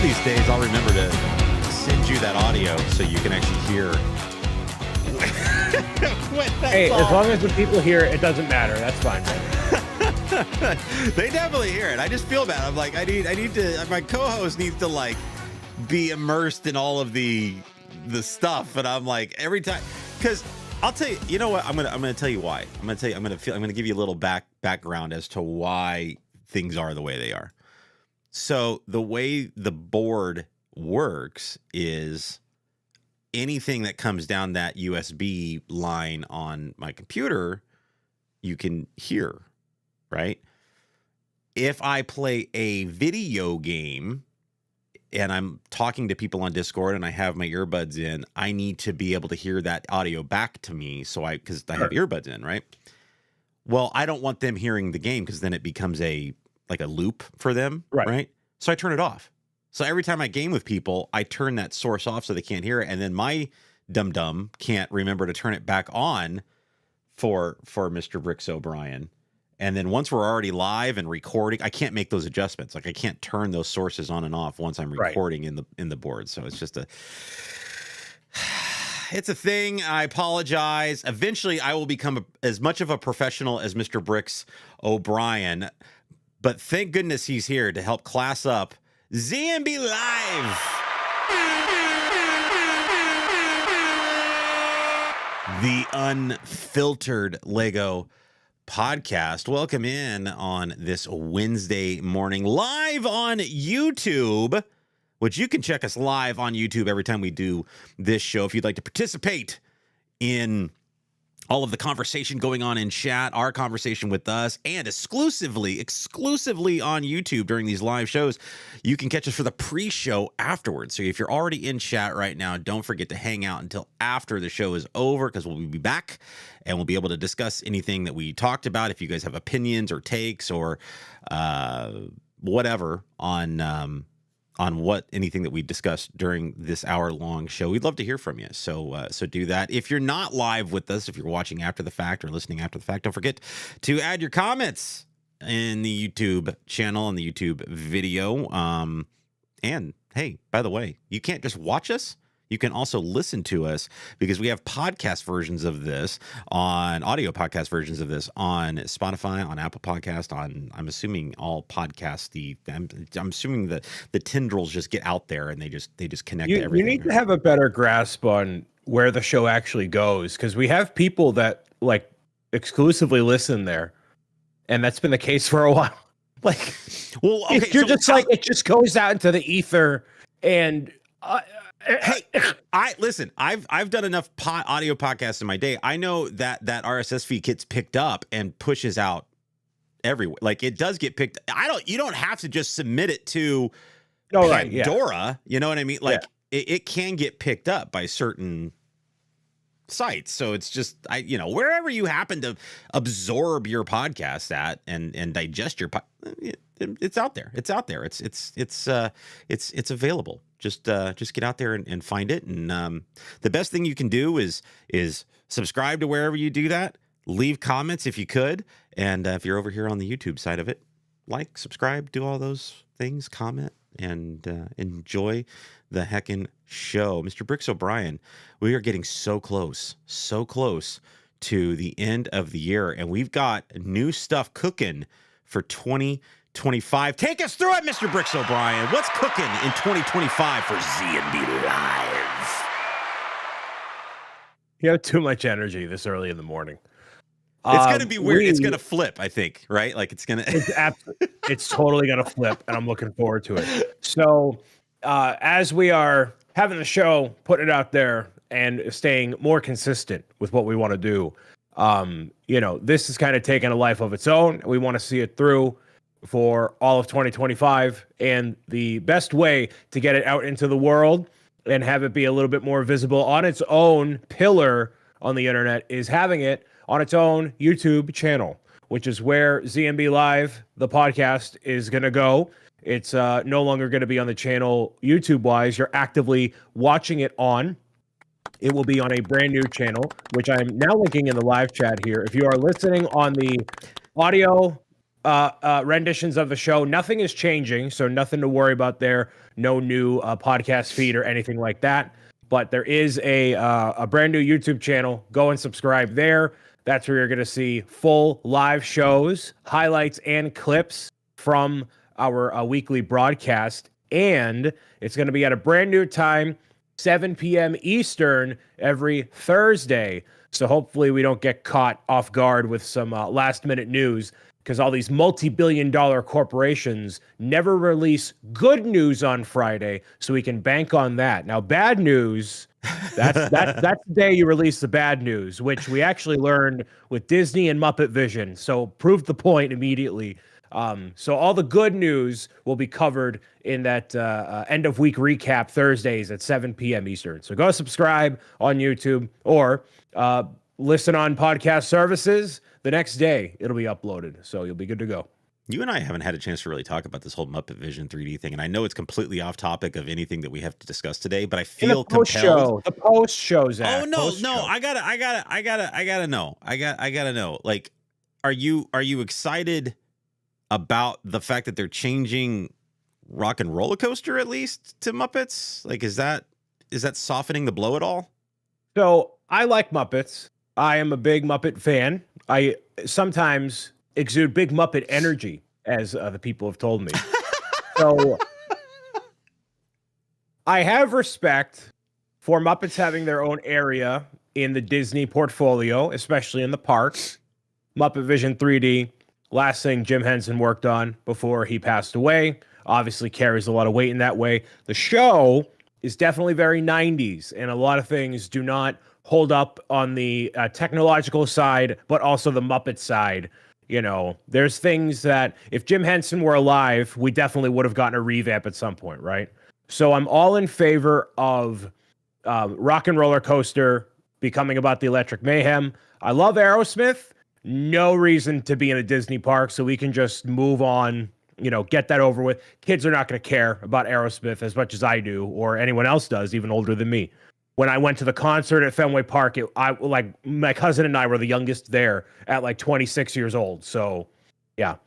of these days, I'll remember to send you that audio so you can actually hear. Hey, as long as the people hear it, it doesn't matter. That's fine. They definitely hear it. I just feel bad. I'm like, I need to. My co-host needs to like be immersed in all of the stuff, and I'm like every time because I'll tell you. You know what? I'm gonna tell you why. I'm gonna give you a little background as to why things are the way they are. So the way the board works is anything that comes down that USB line on my computer, you can hear, right? If I play a video game and I'm talking to people on Discord and I have my earbuds in, I need to be able to hear that audio back to me. So because I have earbuds in, right? Well, I don't want them hearing the game because then it becomes a loop for them, right? So I turn it off. So every time I game with people, I turn that source off so they can't hear it, and then my dum-dum can't remember to turn it back on for Mr. Bricks O'Brien. And then once we're already live and recording, I can't make those adjustments. Like I can't turn those sources on and off once I'm recording in the board. So it's just it's a thing. I apologize. Eventually, I will become as much of a professional as Mr. Bricks O'Brien. But thank goodness he's here to help class up ZMB Live. The Unfiltered Lego podcast. Welcome in on this Wednesday morning live on YouTube, which you can check us live on YouTube every time we do this show. If you'd like to participate in all of the conversation going on in chat, our conversation with us, and exclusively on YouTube during these live shows, you can catch us for the pre-show afterwards. So if you're already in chat right now, don't forget to hang out until after the show is over, because we'll be back and we'll be able to discuss anything that we talked about. If you guys have opinions or takes or whatever on anything that we discussed during this hour-long show, we'd love to hear from you. So do that. If you're not live with us, if you're watching after the fact or listening after the fact, don't forget to add your comments in the YouTube channel and the YouTube video. And hey, by the way, you can't just watch us. You can also listen to us, because we have podcast versions of this audio podcast versions of this on Spotify, on Apple Podcast, on, I'm assuming, all podcasts. I'm assuming the tendrils just get out there and they just connect to everything. You need to have a better grasp on where the show actually goes, because we have people that like exclusively listen there, and that's been the case for a while. Like, well, okay, you're so just like, it just goes out into the ether, and hey, listen. I've done enough audio podcasts in my day. I know that RSS feed gets picked up and pushes out everywhere. Like it does get picked. You don't have to just submit it to Pandora. You know what I mean? Like it can get picked up by certain sites. So it's just wherever you happen to absorb your podcast at and digest your it's out there. It's out there. It's available. Just get out there and find it. And the best thing you can do is subscribe to wherever you do that. Leave comments if you could. And if you're over here on the YouTube side of it, like, subscribe, do all those things, comment, and enjoy the heckin' show. Mr. Bricks O'Brien, we are getting so close to the end of the year, and we've got new stuff cooking for 2025. Take us through it, Mr. Bricks O'Brien. What's cooking in 2025 for ZMB Live? You have too much energy this early in the morning. It's going to be weird. It's going to flip, I think, right? Like it's going to... It's totally going to flip, and I'm looking forward to it. So as we are having the show, putting it out there, and staying more consistent with what we want to do, this is kind of taking a life of its own. We want to see it through for all of 2025, and the best way to get it out into the world and have it be a little bit more visible on its own pillar on the internet is having it on its own YouTube channel, which is where ZMB Live, the podcast, is going to go. It's no longer going to be on the channel YouTube-wise. You're actively watching it on. It will be on a brand new channel, which I'm now linking in the live chat here. If you are listening on the audio renditions of the show. Nothing is changing, so nothing to worry about there. No new podcast feed or anything like that. But there is a brand new YouTube channel. Go and subscribe there. That's where you're going to see full live shows, highlights, and clips from our weekly broadcast. And it's going to be at a brand new time, 7 p.m. Eastern every Thursday. So hopefully we don't get caught off guard with some last minute news, because all these multi-billion-dollar corporations never release good news on Friday, so we can bank on that. Now, bad news, that's the day you release the bad news, which we actually learned with Disney and Muppet Vision. So proved the point immediately. So all the good news will be covered in that end of week recap Thursdays at 7 p.m. Eastern. So go subscribe on YouTube or listen on podcast services. The next day it'll be uploaded, so you'll be good to go. You and I haven't had a chance to really talk about this whole Muppet Vision 3D thing, and I know it's completely off topic of anything that we have to discuss today, but I feel compelled. The post shows. Oh no! I gotta know. Like, are you excited about the fact that they're changing Rock and Roller Coaster at least to Muppets? Like, is that softening the blow at all? So I like Muppets. I am a big Muppet fan. I sometimes exude big Muppet energy, as the people have told me. So I have respect for Muppets having their own area in the Disney portfolio, especially in the parks. Muppet Vision 3D, last thing Jim Henson worked on before he passed away, obviously carries a lot of weight in that way. The show is definitely very 90s, and a lot of things do not hold up on the technological side, but also the Muppet side. You know, there's things that if Jim Henson were alive, we definitely would have gotten a revamp at some point, right? So I'm all in favor of Rock and Roller Coaster becoming about the Electric Mayhem. I love Aerosmith. No reason to be in a Disney park, so we can just move on, you know, get that over with. Kids are not going to care about Aerosmith as much as I do, or anyone else does, even older than me. When I went to the concert at Fenway Park, my cousin and I were the youngest there at like 26 years old. So, yeah.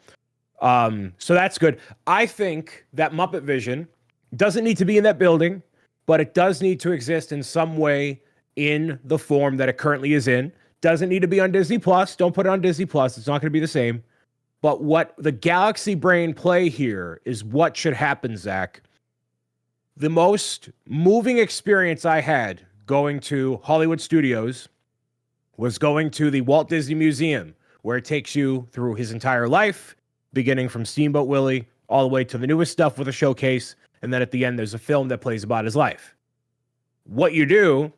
So that's good. I think that Muppet Vision doesn't need to be in that building, but it does need to exist in some way in the form that it currently is in. Doesn't need to be on Disney Plus. Don't put it on Disney Plus. It's not going to be the same. But what the Galaxy Brain play here is what should happen, Zach. The most moving experience I had going to Hollywood Studios was going to the Walt Disney Museum, where it takes you through his entire life, beginning from Steamboat Willie all the way to the newest stuff with a showcase. And then at the end, there's a film that plays about his life. What you do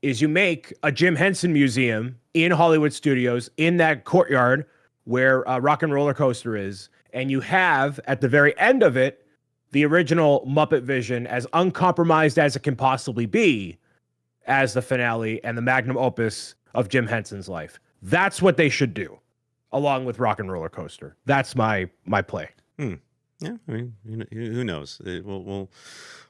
is you make a Jim Henson Museum in Hollywood Studios in that courtyard where Rock and Roller Coaster is. And you have, at the very end of it, the original Muppet Vision, as uncompromised as it can possibly be, as the finale and the magnum opus of Jim Henson's life. That's what they should do, along with Rock and Roller Coaster. That's my play. Yeah, I mean, who knows? We'll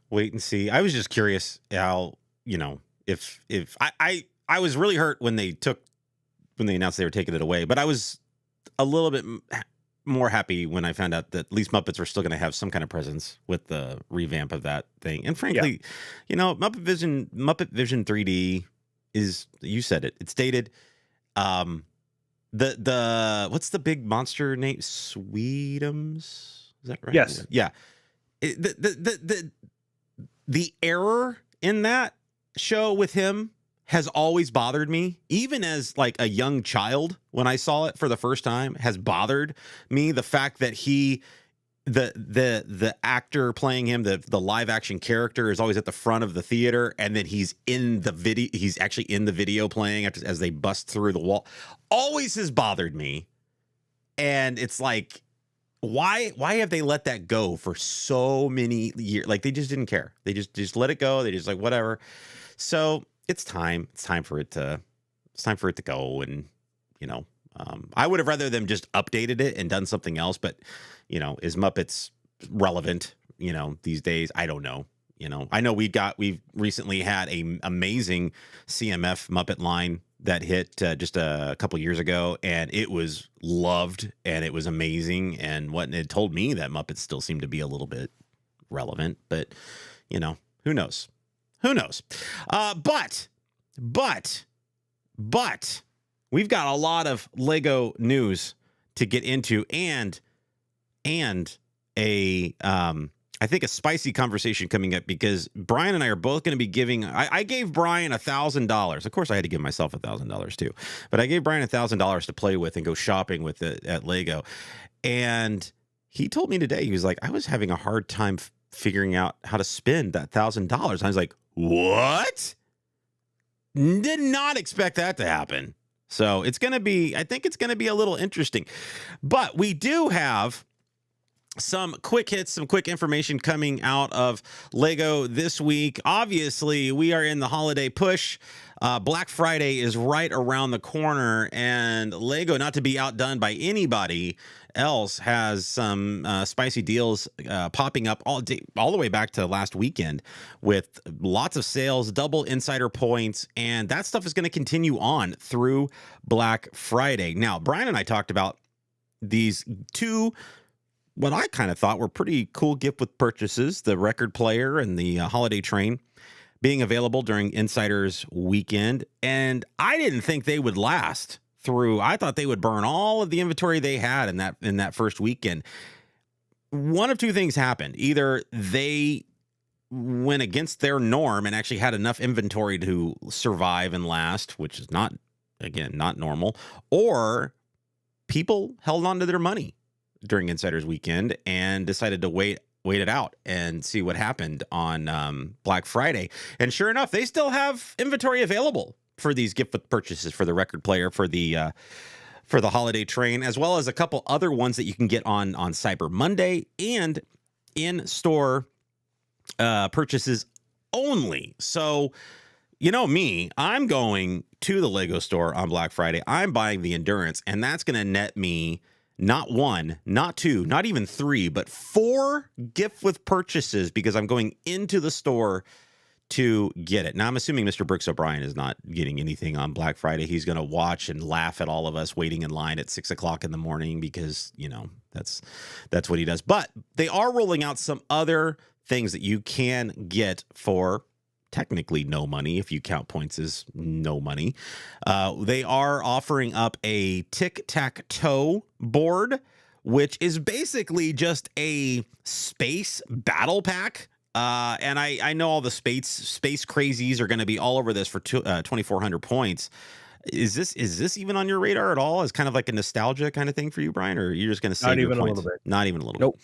wait and see. I was just curious how, you know, if I was really hurt when they announced they were taking it away, but I was a little bit more happy when I found out that at least Muppets were still going to have some kind of presence with the revamp of that thing. And frankly, you know, Muppet Vision 3D is, you said it, it's dated. The what's the big monster name? Sweetums? Is that right? Yes. Yeah. The error in that show with him has always bothered me, even as like a young child when I saw it for the first time, has bothered me. The fact that the actor playing him, the live action character, is always at the front of the theater, and then he's actually in the video playing as they bust through the wall, always has bothered me. And it's like, why have they let that go for so many years? Like, they just didn't care. They just let it go. They just like, whatever. So it's time for it to go. And, you know, I would have rather them just updated it and done something else. But, you know, is Muppets relevant, you know, these days? I don't know. You know, I know we've recently had a amazing CMF Muppet line that hit just a couple years ago, and it was loved and it was amazing. And what it told me that Muppets still seem to be a little bit relevant, but you know, who knows? Who knows? But we've got a lot of Lego news to get into, and a I think a spicy conversation coming up, because Brian and I are both going to be giving. I gave Brian $1,000. Of course, I had to give myself $1,000 too, but I gave Brian $1,000 to play with and go shopping with at Lego. And he told me today, he was like, I was having a hard time figuring out how to spend that $1,000. I was like, what? Did not expect that to happen. So it's going to be, I think it's going to be a little interesting, but we do have some quick hits, some quick information coming out of Lego this week. Obviously, we are in the holiday push. Black Friday is right around the corner, and Lego, not to be outdone by anybody else, has some spicy deals popping up all the way back to last weekend, with lots of sales, double insider points, and that stuff is going to continue on through Black Friday. Now, Brian and I talked about these two, what I kind of thought were pretty cool gift with purchases, the record player and the holiday train, being available during Insiders Weekend. And I didn't think they would last through. I thought they would burn all of the inventory they had in that first weekend. One of two things happened. Either they went against their norm and actually had enough inventory to survive and last, which is not normal, or people held on to their money during Insiders Weekend and decided to wait it out and see what happened on Black Friday. And sure enough, they still have inventory available for these gift with purchases, for the record player, for the holiday train, as well as a couple other ones that you can get on Cyber Monday and in store purchases only. So, you know me, I'm going to the Lego store on Black Friday. I'm buying the Endurance, and that's going to net me not one, not two, not even three, but 4 gift with purchases, because I'm going into the store to get it. Now, I'm assuming Mr. Brooks O'Brien is not getting anything on Black Friday. He's going to watch and laugh at all of us waiting in line at 6 o'clock in the morning, because, you know, that's what he does. But they are rolling out some other things that you can get for technically no money, if you count points as no money. They are offering up a tic-tac-toe board, which is basically just a space battle pack. And I know all the space crazies are going to be all over this for 2,400 points. Is this even on your radar at all? As kind of like a nostalgia kind of thing for you, Brian, or you're just going to save your points? Not even a little bit. Not even a little bit.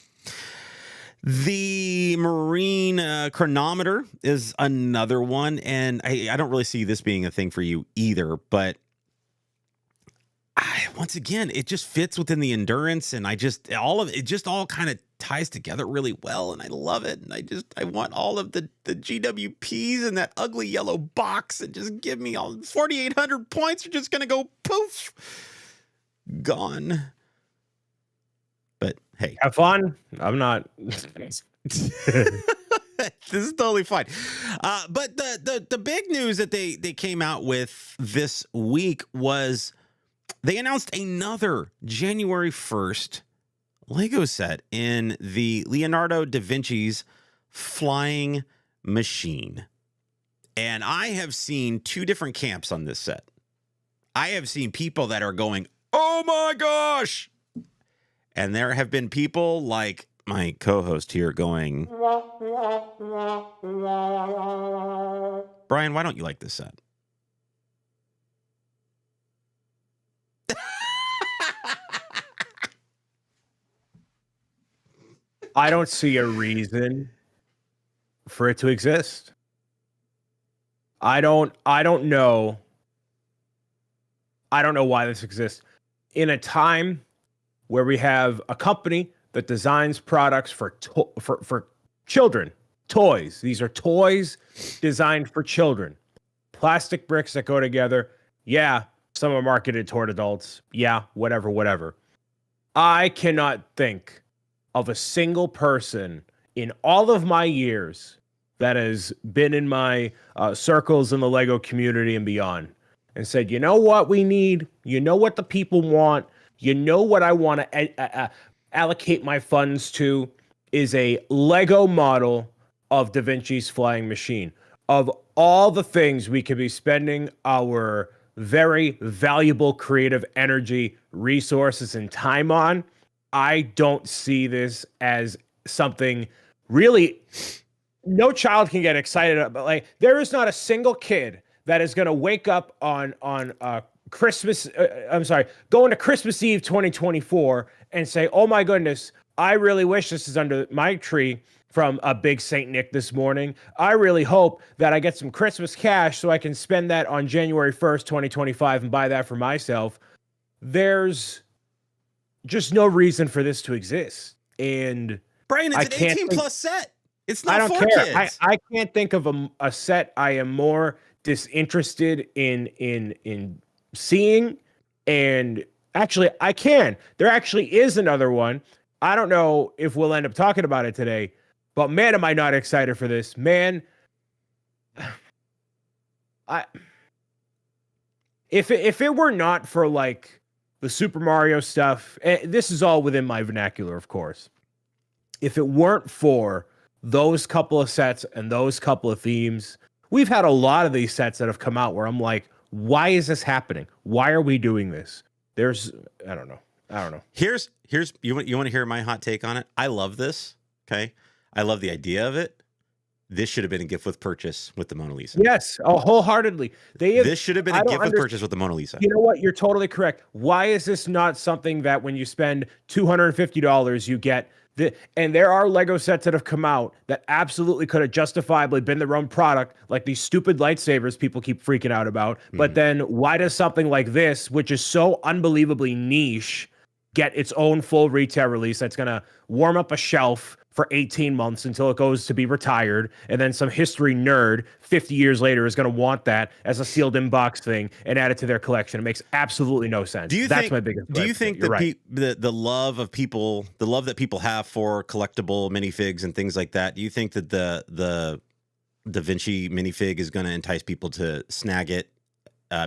The Marine chronometer is another one, and I don't really see this being a thing for you either, but once again, it just fits within the Endurance, and all kind of ties together really well, and I love it. And I want all of the GWPs in that ugly yellow box, and just give me all 4,800 points are just going to go poof, gone. But hey, have fun. I'm not. This is totally fine. But the big news that they came out with this week was they announced another January 1st Lego set in the Leonardo da Vinci's Flying Machine. And I have seen 2 different camps on this set. I have seen people that are going, oh my gosh. And there have been people like my co-host here going, Brian, why don't you like this set? I don't see a reason for it to exist. I don't know. I don't know why this exists. In a time where we have a company that designs products for children, toys. These are toys designed for children. Plastic bricks that go together. Yeah, some are marketed toward adults. Yeah, whatever. I cannot think of a single person in all of my years that has been in my circles in the Lego community and beyond and said, you know what we need? You know what the people want? You know what I want to allocate my funds to is a Lego model of Da Vinci's flying machine. Of all the things we could be spending our very valuable creative energy, resources, and time on, I don't see this as something really. No child can get excited about. Like, there is not a single kid that is going to wake up on Christmas. I'm sorry, going to Christmas Eve 2024 and say, "Oh my goodness, I really wish this is under my tree from a big Saint Nick this morning. I really hope that I get some Christmas cash so I can spend that on January 1st, 2025, and buy that for myself." There's just no reason for this to exist, and Brian, it's an 18 plus set. It's not I don't for care. kids. I can't think of a set I am more disinterested in seeing. And actually, I can. There actually is another one. I don't know if we'll end up talking about it today, but man, am I not excited for this. Man, if it were not for like the Super Mario stuff, this is all within my vernacular, of course. If it weren't for those couple of sets and those couple of themes, we've had a lot of these sets that have come out where I'm like, why is this happening? Why are we doing this? I don't know. Here's you want to hear my hot take on it? I love this. Okay. I love the idea of it. This should have been a gift with purchase with the Mona Lisa. Yes, wholeheartedly. This should have been a gift with purchase with the Mona Lisa. You know what? You're totally correct. Why is this not something that when you spend $250, you get? And there are Lego sets that have come out that absolutely could have justifiably been their own product, like these stupid lightsabers people keep freaking out about. But then why does something like this, which is so unbelievably niche, get its own full retail release that's going to warm up a shelf for 18 months until it goes to be retired, and then some history nerd 50 years later is going to want that as a sealed in-box thing and add it to their collection? It makes absolutely no sense. That's my biggest gripe. Do you think that the love of people, the love that people have for collectible minifigs and things like that, do you think that the Da Vinci minifig is going to entice people to snag it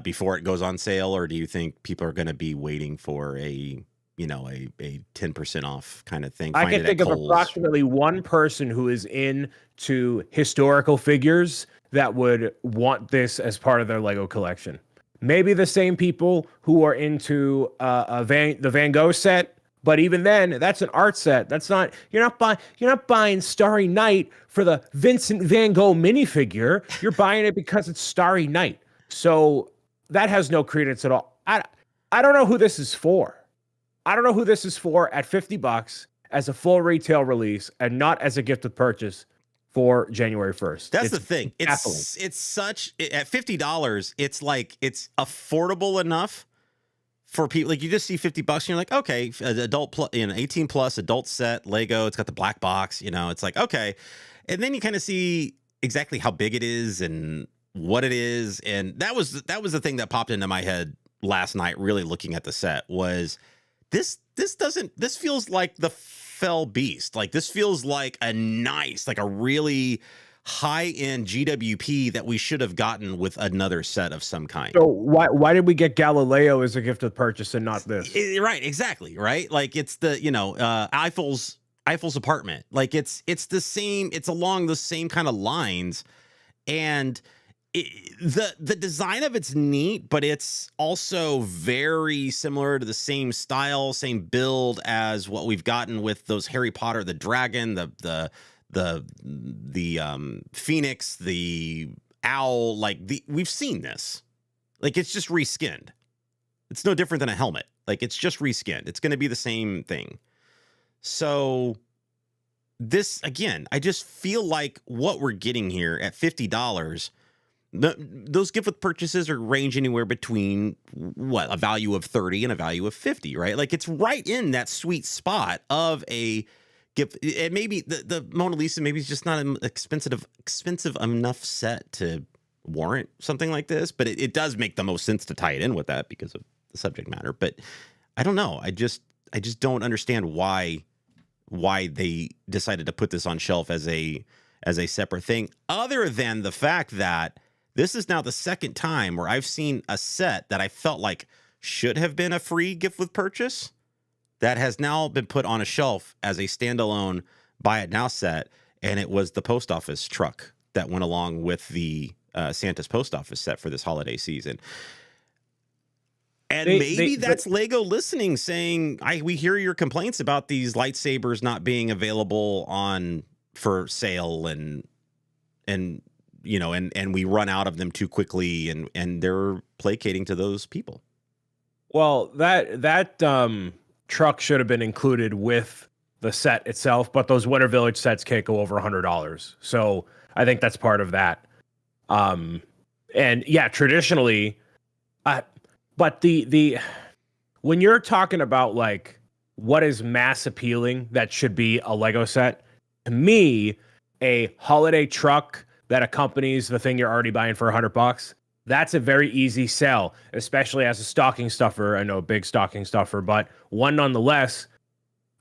before it goes on sale, or do you think people are going to be waiting for a 10% off kind of thing? I can think of approximately one person who is into historical figures that would want this as part of their Lego collection. Maybe the same people who are into the Van Gogh set, but even then, that's an art set. That's not you're not buying Starry Night for the Vincent Van Gogh minifigure. You're buying it because it's Starry Night. So that has no credence at all. I don't know who this is for. I don't know who this is for at $50 as a full retail release and not as a gift with purchase for January 1st. That's the thing. It's such at $50. It's like it's affordable enough for people. Like, you just see $50 and you're like, okay, adult 18 plus adult set Lego. It's got the black box. It's like, okay, and then you kind of see exactly how big it is and what it is, and that was the thing that popped into my head last night. Really looking at the set was. This feels like the Fell Beast. Like, this feels like a really high-end GWP that we should have gotten with another set of some kind. So why did we get Galileo as a gift of purchase and not this? Right, exactly, right? Like, it's the, Eiffel's apartment. Like, it's the same, it's along the same kind of lines, and the design of it's neat, but it's also very similar to the same style, same build as what we've gotten with those Harry Potter, the dragon, the phoenix, the owl. We've seen this. Like, it's just reskinned. It's no different than a helmet. Like, it's just reskinned. It's going to be the same thing. So this, again, I just feel like what we're getting here at $50. Those gift with purchases are range anywhere between a value of 30 and a value of 50, right? Like, it's right in that sweet spot of a gift. And maybe the Mona Lisa maybe is just not an expensive enough set to warrant something like this, but it does make the most sense to tie it in with that because of the subject matter. But I don't know. I just don't understand why they decided to put this on shelf as a separate thing, other than the fact that This is now the second time where I've seen a set that I felt like should have been a free gift with purchase that has now been put on a shelf as a standalone buy it now set. And it was the post office truck that went along with the Santa's post office set for this holiday season. And maybe that's Lego listening, saying, we hear your complaints about these lightsabers not being available for sale, and we run out of them too quickly, and they're placating to those people. Well, that truck should have been included with the set itself, but those Winter Village sets can't go over $100. So I think that's part of that. And yeah, traditionally, but the when you're talking about like what is mass appealing that should be a Lego set, to me, a holiday truck that accompanies the thing you're already buying for $100, that's a very easy sell, especially as a stocking stuffer. I know, big stocking stuffer, but one nonetheless.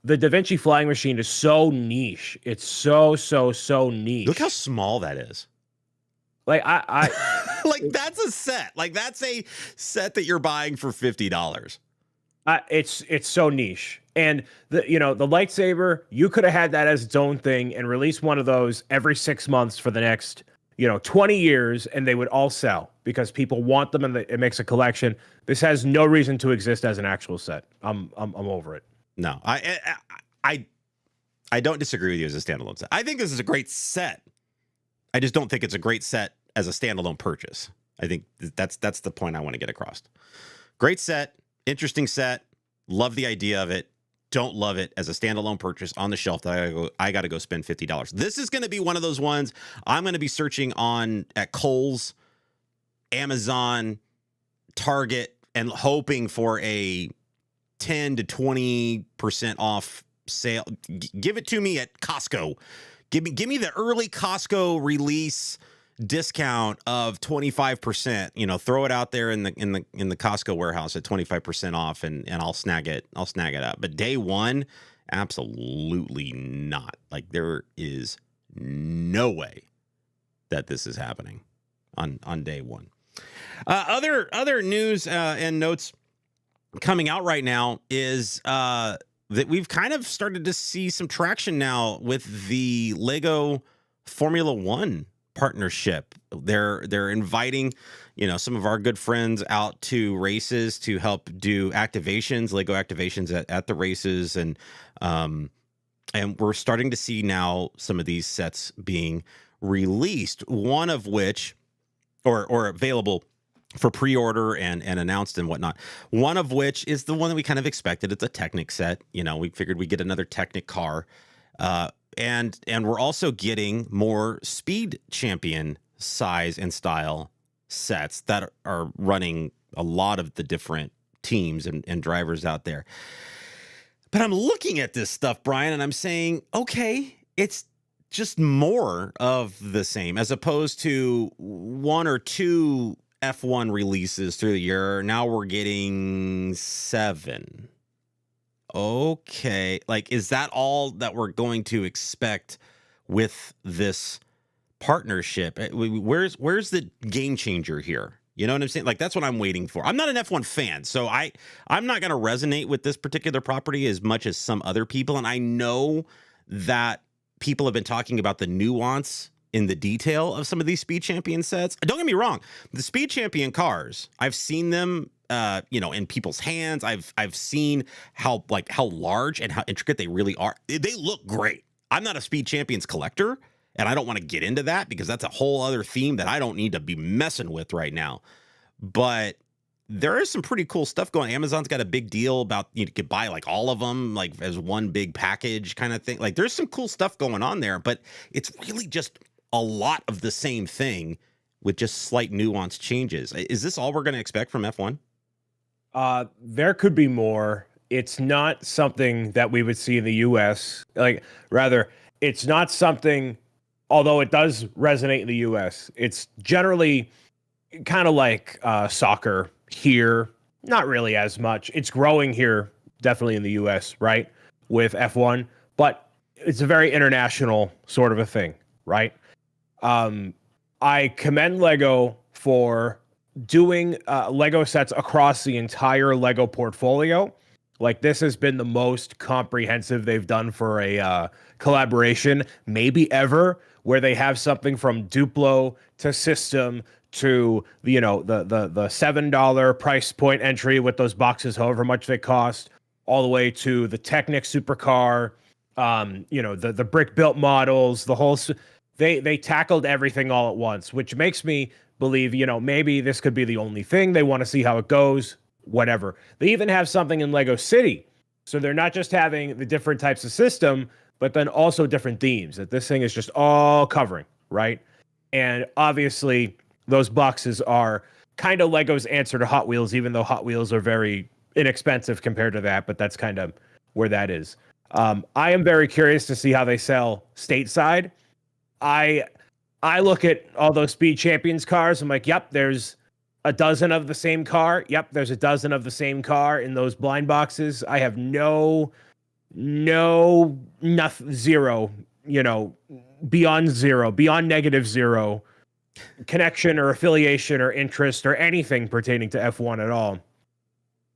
The Da Vinci flying machine is so niche. It's so niche. Look how small that is. Like I like that's a set. Like that's a set that you're buying for $50. It's so niche. And the lightsaber, you could have had that as its own thing and release one of those every 6 months for the next 20 years, and they would all sell because people want them, and it makes a collection. This has no reason to exist as an actual set. I'm over it. No, I don't disagree with you as a standalone set. I think this is a great set. I just don't think it's a great set as a standalone purchase. I think that's the point I want to get across. Great set, interesting set, love the idea of it. Don't love it as a standalone purchase on the shelf that I got to go spend $50. This is going to be one of those ones I'm going to be searching at Kohl's, Amazon, Target, and hoping for a 10 to 20% off sale. Give it to me at Costco. Give me the early Costco release discount of 25%. Throw it out there in the Costco warehouse at 25% off, and I'll snag it. I'll snag it up. But day one, absolutely not. Like, there is no way that this is happening on day one. Other news and notes coming out right now is that we've kind of started to see some traction now with the Lego Formula One partnership. They're inviting, some of our good friends out to races to help do activations, Lego activations at the races, and we're starting to see now some of these sets being released. One of which, or available for pre-order and announced and whatnot. One of which is the one that we kind of expected. It's a Technic set. We figured we'd get another Technic car. And we're also getting more Speed Champion size and style sets that are running a lot of the different teams and drivers out there. But I'm looking at this stuff, Brian, and I'm saying, okay, it's just more of the same as opposed to one or two F1 releases through the year. Now we're getting 7. Okay. Like, is that all that we're going to expect with this partnership? Where's the game changer here? You know what I'm saying? Like, that's what I'm waiting for. I'm not an F1 fan, so I'm not going to resonate with this particular property as much as some other people. And I know that people have been talking about the nuance in the detail of some of these Speed Champion sets. Don't get me wrong. The Speed Champion cars, I've seen them, in people's hands. I've seen how large and how intricate they really are. They look great. I'm not a Speed Champions collector, and I don't want to get into that because that's a whole other theme that I don't need to be messing with right now. But there is some pretty cool stuff going. Amazon's got a big deal about you could buy like all of them like as one big package kind of thing. Like, there's some cool stuff going on there, but it's really just a lot of the same thing with just slight nuance changes. Is this all we're going to expect from F1? There could be more. It's not something that we would see in the US. It's not something, although it does resonate in the US, it's generally kind of like soccer here. Not really as much. It's growing here, definitely in the US, right? With F1, but it's a very international sort of a thing, right? I commend Lego for doing Lego sets across the entire Lego portfolio. Like, this has been the most comprehensive they've done for a collaboration, maybe ever, where they have something from Duplo to system to, you know, the $7 price point entry with those boxes, however much they cost, all the way to the Technic supercar, you know, the brick built models, the whole. They tackled everything all at once, which makes me believe, you know, maybe this could be the only thing. They want to see how it goes, whatever. They even have something in Lego City. So they're not just having the different types of system, but then also different themes that this thing is just all covering, right? And obviously, those boxes are kind of Lego's answer to Hot Wheels, even though Hot Wheels are very inexpensive compared to that, but that's kind of where that is. I am very curious to see how they sell stateside. I look at all those Speed Champions cars. I'm like, yep, there's a dozen of the same car. Yep, there's a dozen of the same car in those blind boxes. I have nothing, zero, you know, beyond zero, beyond -0 connection or affiliation or interest or anything pertaining to F1 at all.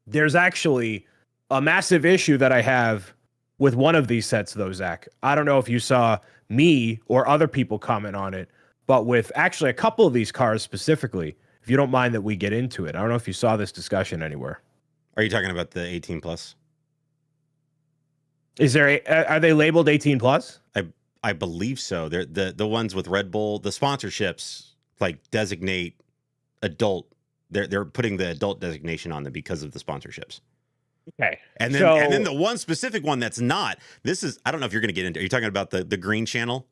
There's actually a massive issue that I have with one of these sets, though, Zach. I don't know if you saw me or other people comment on it, but with actually a couple of these cars specifically, if you don't mind that we get into it. I don't know if you saw this discussion anywhere. Are you talking about the 18 plus? Is there are they labeled 18 plus? I believe so. They're the ones with Red Bull, the sponsorships like designate adult. They're putting the adult designation on them because of the sponsorships. Okay. And then the one specific one that's not. This is, I don't know if you're going to get into. Are you talking about the green channel?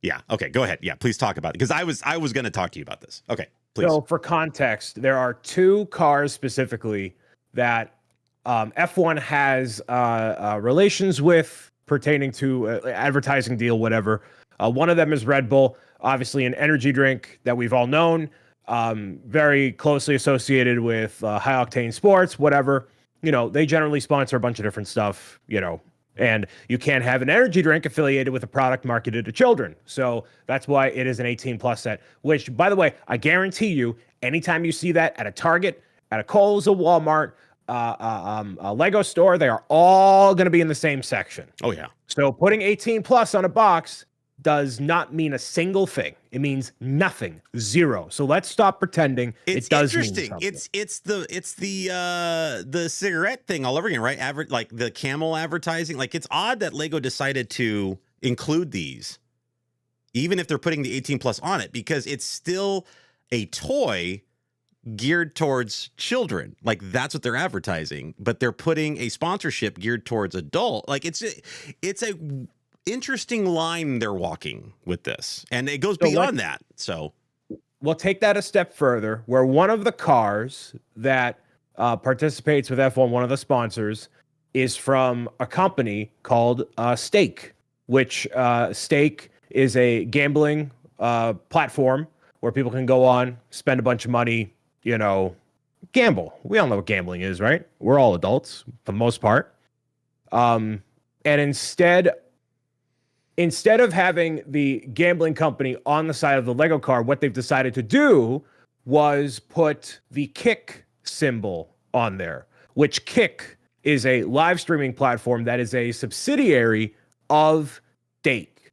Yeah. Okay. Go ahead. Yeah. Please talk about it, because I was going to talk to you about this. Okay. Please. So for context, there are two cars specifically that F1 has relations with pertaining to advertising deal, whatever. One of them is Red Bull, obviously an energy drink that we've all known, very closely associated with high octane sports, whatever. You know, they generally sponsor a bunch of different stuff, you know, and you can't have an energy drink affiliated with a product marketed to children. So that's why it is an 18 plus set, which, by the way, I guarantee you, anytime you see that at a Target, at a Kohl's, a Walmart, a Lego store, they are all going to be in the same section. Oh, yeah. So putting 18 plus on a box does not mean a single thing. It means nothing, zero. So let's stop pretending it does mean something. It's the cigarette thing all over again, right? Like the Camel advertising. Like, it's odd that Lego decided to include these, even if they're putting the 18 plus on it, because it's still a toy geared towards children. Like, that's what they're advertising, but they're putting a sponsorship geared towards adult. Like, it's a interesting line they're walking with this, and it goes beyond that. So we'll take that a step further, where one of the cars that participates with F1, one of the sponsors, is from a company called Stake, which Stake is a gambling platform where people can go on, spend a bunch of money, you know, gamble. We all know what gambling is, right? We're all adults for the most part. And instead of having the gambling company on the side of the Lego car, what they've decided to do was put the Kick symbol on there, which Kick is a live streaming platform that is a subsidiary of Stake.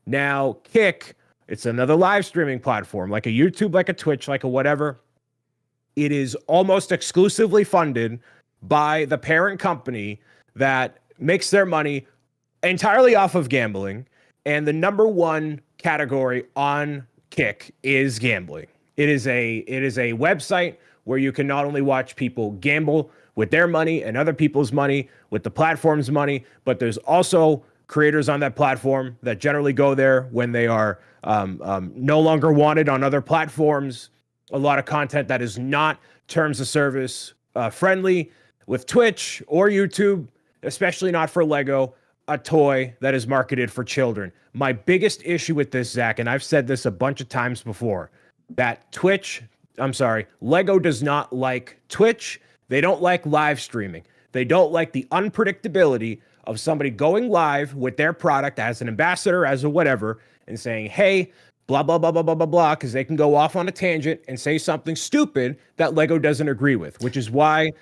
Now, Kick, it's another live streaming platform, like a YouTube, like a Twitch, like a whatever. It is almost exclusively funded by the parent company that makes their money entirely off of gambling, and the number one category on Kick is gambling. It is a website where you can not only watch people gamble with their money and other people's money, with the platform's money, but there's also creators on that platform that generally go there when they are no longer wanted on other platforms. A lot of content that is not terms of service friendly with Twitch or YouTube, especially not for Lego, a toy that is marketed for children. My biggest issue with this, Zach, and I've said this a bunch of times before, that Lego does not like Twitch. They don't like live streaming. They don't like the unpredictability of somebody going live with their product as an ambassador, as a whatever, and saying, hey, blah, blah, blah, blah, blah, blah, blah, because they can go off on a tangent and say something stupid that Lego doesn't agree with, which is why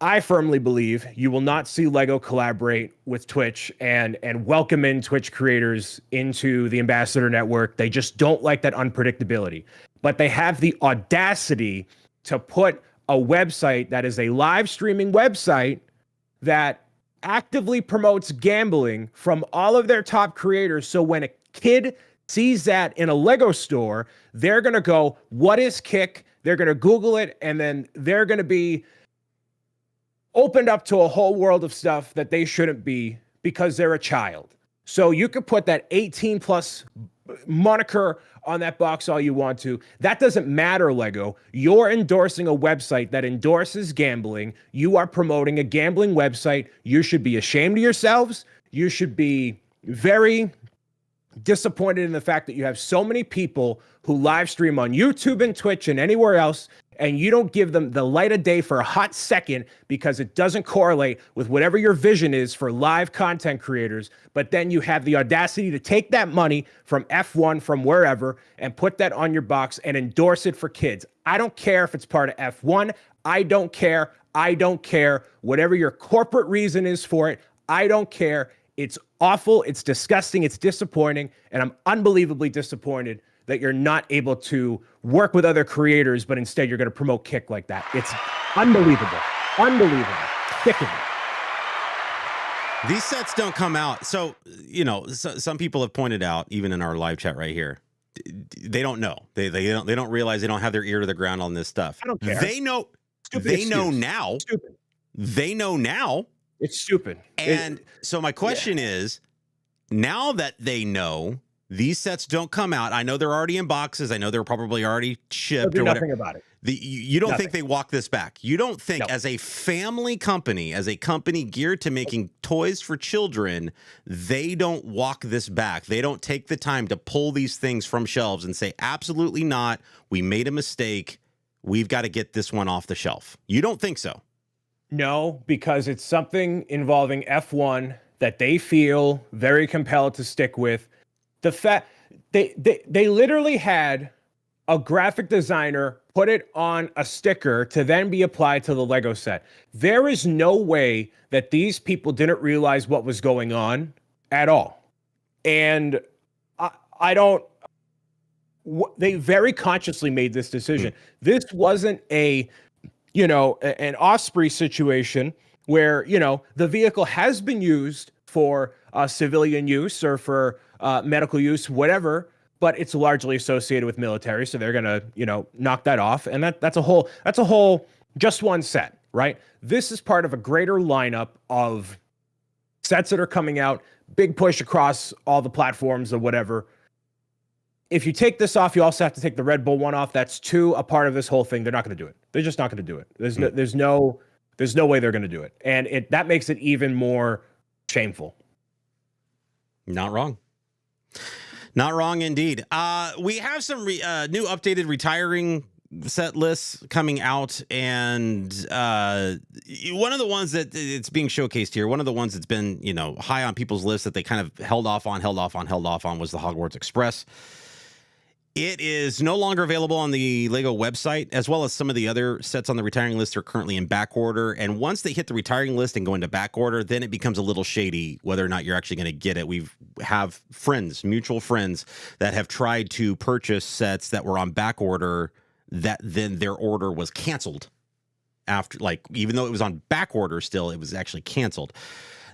I firmly believe you will not see Lego collaborate with Twitch and welcome in Twitch creators into the Ambassador Network. They just don't like that unpredictability. But they have the audacity to put a website that is a live streaming website that actively promotes gambling from all of their top creators. So when a kid sees that in a Lego store, they're going to go, what is Kick? They're going to Google it, and then they're going to be opened up to a whole world of stuff that they shouldn't be because they're a child. So you could put that 18 plus moniker on that box all you want to. That doesn't matter, Lego. You're endorsing a website that endorses gambling. You are promoting a gambling website. You should be ashamed of yourselves. You should be very disappointed in the fact that you have so many people who live stream on YouTube and Twitch and anywhere else, and you don't give them the light of day for a hot second because it doesn't correlate with whatever your vision is for live content creators. But then you have the audacity to take that money from F1, from wherever, and put that on your box and endorse it for kids. I don't care if it's part of F1. I don't care. I don't care. Whatever your corporate reason is for it, I don't care. It's awful. It's disgusting. It's disappointing. And I'm unbelievably disappointed that you're not able to work with other creators, but instead you're going to promote Kick like that. It's unbelievable. Unbelievable. Sickening. These sets don't come out. So, some people have pointed out, even in our live chat right here, they don't know. They don't realize, they don't have their ear to the ground on this stuff. I don't care. They know. Stupid they excuse. know now. Stupid. They know now. It's stupid. And so my question is, now that they know, these sets don't come out. I know they're already in boxes. I know they're probably already shipped or whatever. Nothing about it. You don't think they walk this back? You don't think, No. as a family company, as a company geared to making toys for children, they don't walk this back? They don't take the time to pull these things from shelves and say, absolutely not. We made a mistake. We've got to get this one off the shelf. You don't think so? No, because it's something involving F1 that they feel very compelled to stick with. The fact they literally had a graphic designer put it on a sticker to then be applied to the Lego set. There is no way that these people didn't realize what was going on at all. And I don't, they very consciously made this decision. This wasn't an Osprey situation where, the vehicle has been used for civilian use or for medical use, whatever, but it's largely associated with military. So they're going to, knock that off. And that's a whole just one set, right? This is part of a greater lineup of sets that are coming out, big push across all the platforms or whatever. If you take this off, you also have to take the Red Bull one off. That's a part of this whole thing. They're not going to do it. They're just not going to do it. There's no way they're going to do it. And that makes it even more shameful. Not wrong. Not wrong indeed. We have some new updated retiring set lists coming out, and one of the ones that it's being showcased here, one of the ones that's been high on people's lists that they kind of held off on was the Hogwarts Express. It is no longer available on the Lego website, as well as some of the other sets on the retiring list are currently in back order. And once they hit the retiring list and go into back order, then it becomes a little shady whether or not you're actually going to get it. We have mutual friends that have tried to purchase sets that were on back order that then their order was canceled after, even though it was on back order still, it was actually canceled.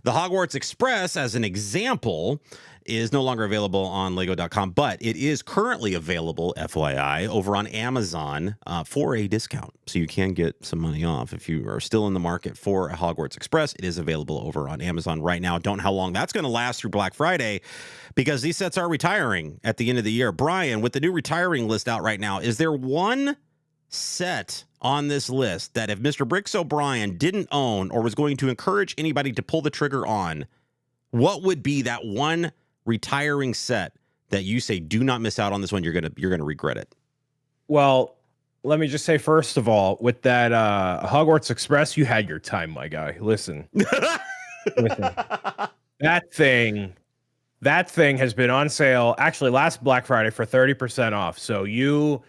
The Hogwarts Express, as an example, is no longer available on Lego.com, but it is currently available, FYI, over on Amazon for a discount. So you can get some money off if you are still in the market for a Hogwarts Express. It is available over on Amazon right now. Don't know how long that's going to last through Black Friday, because these sets are retiring at the end of the year. Brian, with the new retiring list out right now, is there one set on this list that if Mr. Bricks O'Brien didn't own or was going to encourage anybody to pull the trigger on, what would be that one retiring set that you say, do not miss out on this one, you're gonna regret it? Well, let me just say, first of all, with that Hogwarts Express, you had your time, my guy. Listen. That thing That thing has been on sale actually last Black Friday for 30% off. So you've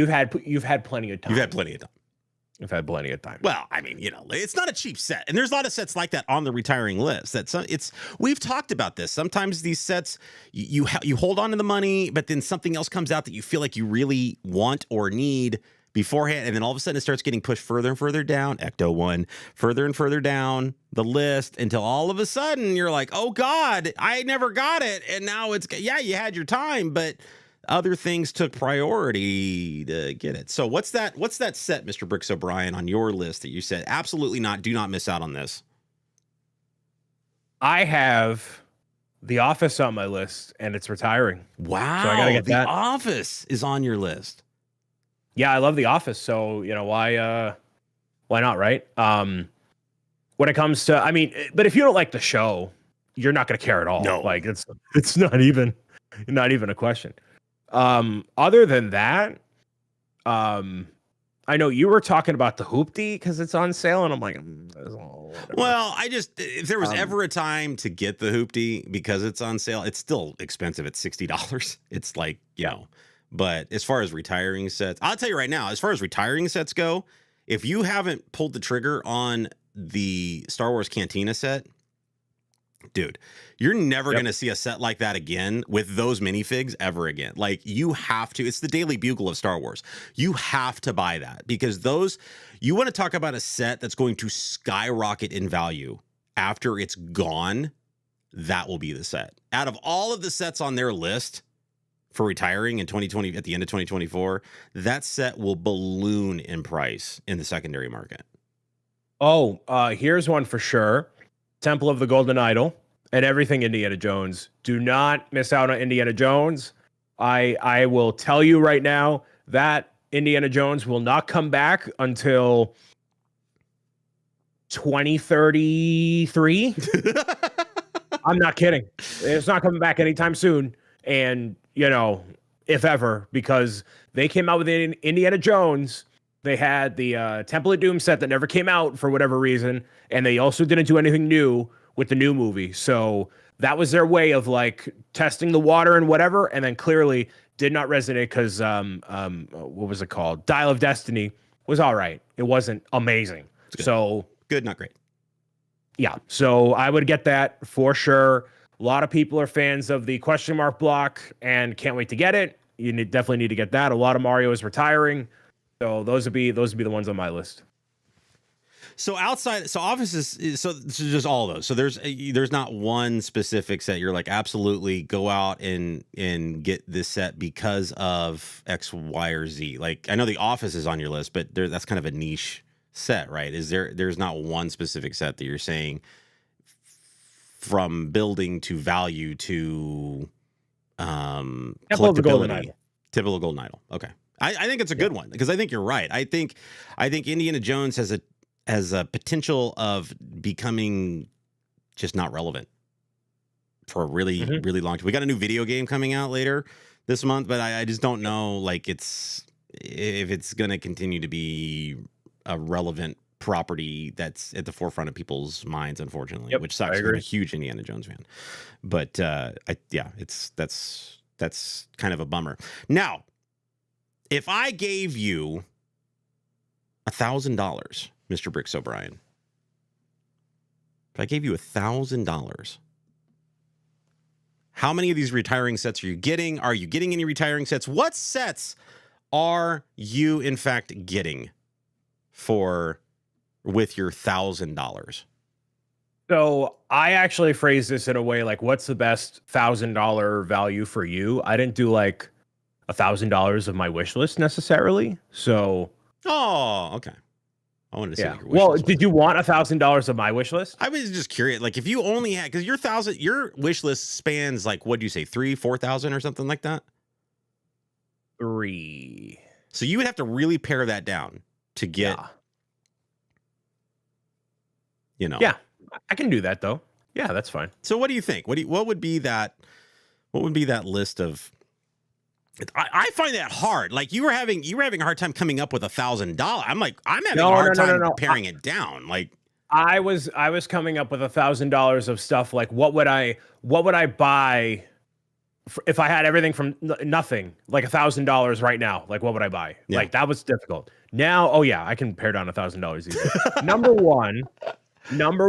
had plenty of time. You've had plenty of time. You've had plenty of time. Well, I mean, it's not a cheap set, and there's a lot of sets like that on the retiring list. We've talked about this. Sometimes these sets, you hold on to the money, but then something else comes out that you feel like you really want or need beforehand, and then all of a sudden it starts getting pushed further and further down. Ecto one, further and further down the list until all of a sudden you're like, oh God, I never got it, and now you had your time, but other things took priority to get it. So what's that set, Mr. Bricks O'Brien, on your list that you said absolutely not, do not miss out on this? I have The Office on my list, and it's retiring. Wow. So I gotta get The that. Office is on your list. Yeah, I love The Office, so why not, right? When it comes to, I mean, but if you don't like the show, you're not gonna care at all. No. Like it's not even a question. Other than that, I know you were talking about the Hoopty because it's on sale, and I'm like, well, if there was ever a time to get the Hoopty because it's on sale, it's still expensive at $60. It's like, but as far as retiring sets, I'll tell you right now, as far as retiring sets go, if you haven't pulled the trigger on the Star Wars Cantina set, dude, you're never going to see a set like that again with those minifigs ever again. Like, you have to. It's the Daily Bugle of Star Wars. You have to buy that because you want to talk about a set that's going to skyrocket in value after it's gone. That will be the set. Out of all of the sets on their list for retiring in 2020, at the end of 2024, that set will balloon in price in the secondary market. Oh, here's one for sure. Temple of the Golden Idol and everything Indiana Jones. Do not miss out on Indiana Jones. I will tell you right now that Indiana Jones will not come back until 2033. I'm not kidding. It's not coming back anytime soon. And, if ever, because they came out with Indiana Jones. They had the Temple of Doom set that never came out for whatever reason, and they also didn't do anything new with the new movie. So that was their way of like testing the water and whatever, and then clearly did not resonate because what was it called? Dial of Destiny was all right. It wasn't amazing. Good. So good, not great. Yeah. So I would get that for sure. A lot of people are fans of the question mark block and can't wait to get it. You definitely need to get that. A lot of Mario is retiring. So those would be the ones on my list. So Office is just all of those. So there's not one specific set you're like, absolutely go out and get this set because of X, Y, or Z. Like, I know the Office is on your list, but that's kind of a niche set, right? There's not one specific set that you're saying from building to value to collectability. Typical Golden Idol. Okay. I think it's a good one because I think you're right. I think Indiana Jones has a potential of becoming just not relevant for a really, really long time. We got a new video game coming out later this month, but I just don't know if it's going to continue to be a relevant property that's at the forefront of people's minds, unfortunately, which sucks. I'm a huge Indiana Jones fan, but that's kind of a bummer. Now, if I gave you $1,000, Mr. Bricks O'Brien, if I gave you $1,000, how many of these retiring sets are you getting? Are you getting any retiring sets? What sets are you, in fact, getting with your $1,000? So I actually phrased this in a way like, what's the best $1,000 value for you? I didn't do like $1,000 of my wish list necessarily. So, okay. I wanted to see. Yeah. What your wish list was. Did you want $1,000 of my wish list? I was just curious. Like, if you only had, because your wish list spans like, what do you say, 3,000-4,000 or something like that? 3. So you would have to really pare that down to get. Yeah, I can do that though. Yeah, that's fine. So what do you think? What would be that list of? I find that hard. Like you were having a hard time coming up with $1,000. I'm having a hard time paring it down. Like, I was coming up with $1,000 of stuff like what would I buy if I had everything from nothing, like $1,000 right now, like what would I buy? Yeah. Like that was difficult. Now, oh yeah, I can pare down $1,000 easy. Number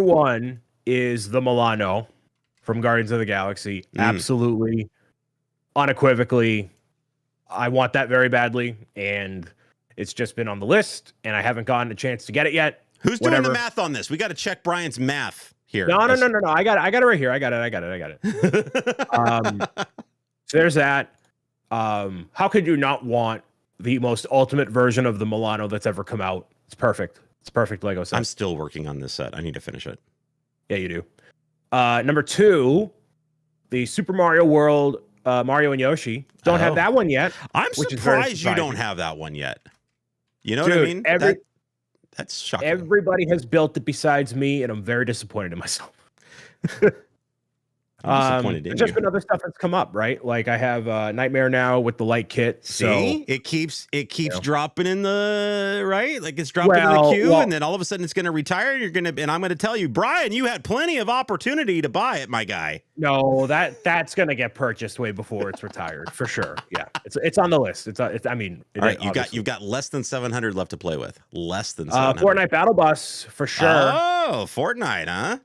one is the Milano from Guardians of the Galaxy. Absolutely, unequivocally, I want that very badly, and it's just been on the list, and I haven't gotten a chance to get it yet. Who's doing the math on this? We got to check Brian's math here. No. I got it right here. I got it. So there's that. How could you not want the most ultimate version of the Milano that's ever come out? It's perfect. It's a perfect Lego set. I'm still working on this set. I need to finish it. Yeah, you do. Number 2, the Super Mario World, Mario and Yoshi. Don't have that one yet. I'm surprised you don't have that one yet. You know what I mean? That's shocking. Everybody has built it besides me, and I'm very disappointed in myself. There's just been other stuff that's come up, right? Like I have Nightmare Now with the light kit. See, it keeps dropping in the right, like it's dropping in the queue, and then all of a sudden it's going to retire. And I'm going to tell you, Brian, you had plenty of opportunity to buy it, my guy. No, that's going to get purchased way before it's retired for sure. Yeah, it's on the list. I mean, all right, you've got less than 700 left to play with. Less than 700. Fortnite Battle Bus for sure. Oh, Fortnite, huh?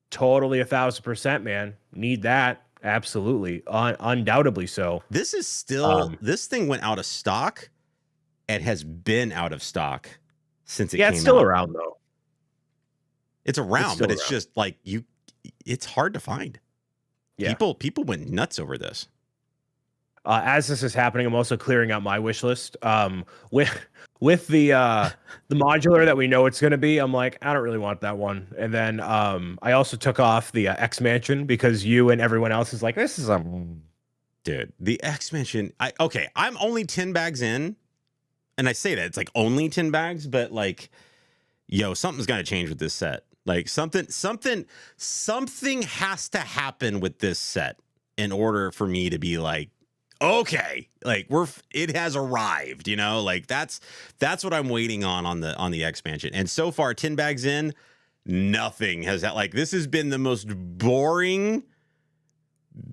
Totally 1,000%, man. Need that. Absolutely. Undoubtedly so. This is still, this thing went out of stock. It has been out of stock since it came out. Yeah, it's still around though. It's around, but it's just like it's hard to find. Yeah. People went nuts over this. As this is happening, I'm also clearing out my wish list. With the modular that we know it's going to be, I'm like, I don't really want that one. And then I also took off the X Mansion because you and everyone else is like, this is dude, the X Mansion. I'm only 10 bags in, and I say that it's like only 10 bags, but like, yo, something's got to change with this set. Like something has to happen with this set in order for me to be like, okay, like it has arrived, you know, like that's what I'm waiting on the expansion. And so far, 10 bags in, nothing has that. Like this has been the most boring